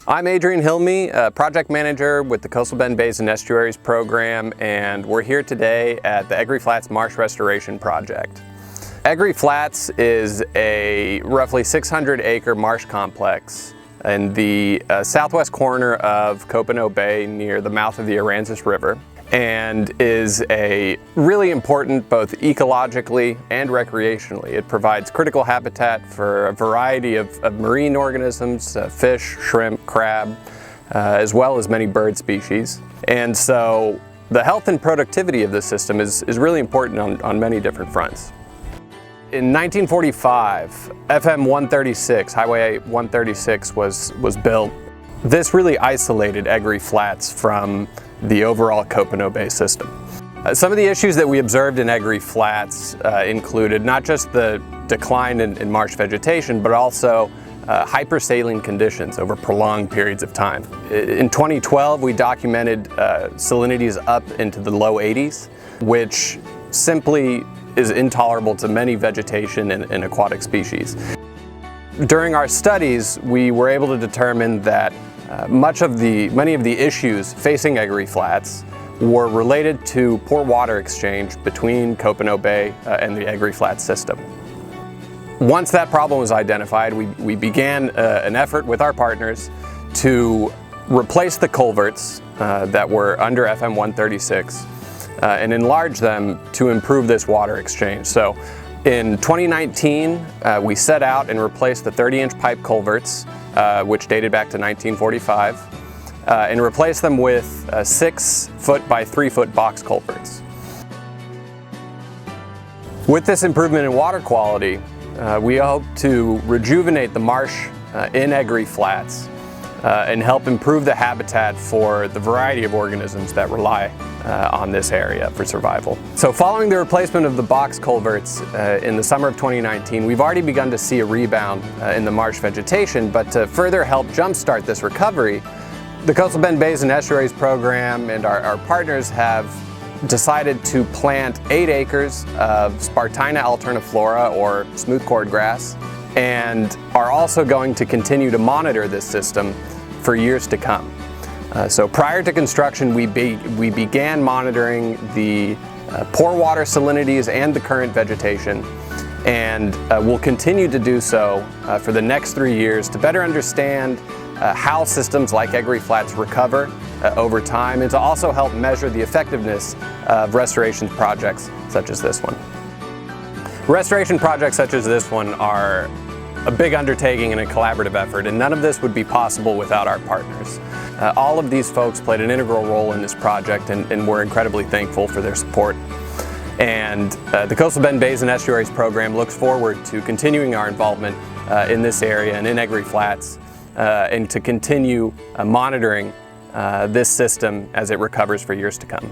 I'm Adrian Hilme, project manager with the Coastal Bend Bays and Estuaries program, and we're here today at the Egery Flats Marsh Restoration Project. Egery Flats is a roughly 600-acre marsh complex in the southwest corner of Copano Bay near the mouth of the Aransas River, and is a really important both ecologically and recreationally. It provides critical habitat for a variety of marine organisms, fish, shrimp, crab, as well as many bird species. And so the health and productivity of this system is really important on many different fronts. In 1945, FM 136, Highway 136 was built. This really isolated Egery Flats from the overall Copano Bay system. Some of the issues that we observed in Egery Flats included not just the decline in marsh vegetation, but also hypersaline conditions over prolonged periods of time. In 2012, we documented salinities up into the low 80s, which simply is intolerable to many vegetation and aquatic species. During our studies, we were able to determine that many of the issues facing Egery Flats were related to poor water exchange between Copano Bay and the Egery Flats system. Once that problem was identified, we began an effort with our partners to replace the culverts that were under FM 136 and enlarge them to improve this water exchange. So in 2019, we set out and replaced the 30-inch pipe culverts, which dated back to 1945, and replaced them with 6-foot by 3-foot box culverts. With this improvement in water quality, we hope to rejuvenate the marsh in Egery Flats and help improve the habitat for the variety of organisms that rely on this area for survival. So following the replacement of the box culverts in the summer of 2019, we've already begun to see a rebound in the marsh vegetation, but to further help jumpstart this recovery, the Coastal Bend Bays and Estuaries program and our partners have decided to plant 8 acres of Spartina alterniflora, or smooth cordgrass, and are also going to continue to monitor this system for years to come. So prior to construction, we began monitoring the pore water salinities and the current vegetation, and we'll continue to do so for the next 3 years to better understand how systems like Egery Flats recover over time, and to also help measure the effectiveness of restoration projects such as this one. Restoration projects such as this one are a big undertaking and a collaborative effort, and none of this would be possible without our partners. All of these folks played an integral role in this project, and we're incredibly thankful for their support. And the Coastal Bend Bays and Estuaries program looks forward to continuing our involvement in this area and in Egery Flats, and to continue monitoring this system as it recovers for years to come.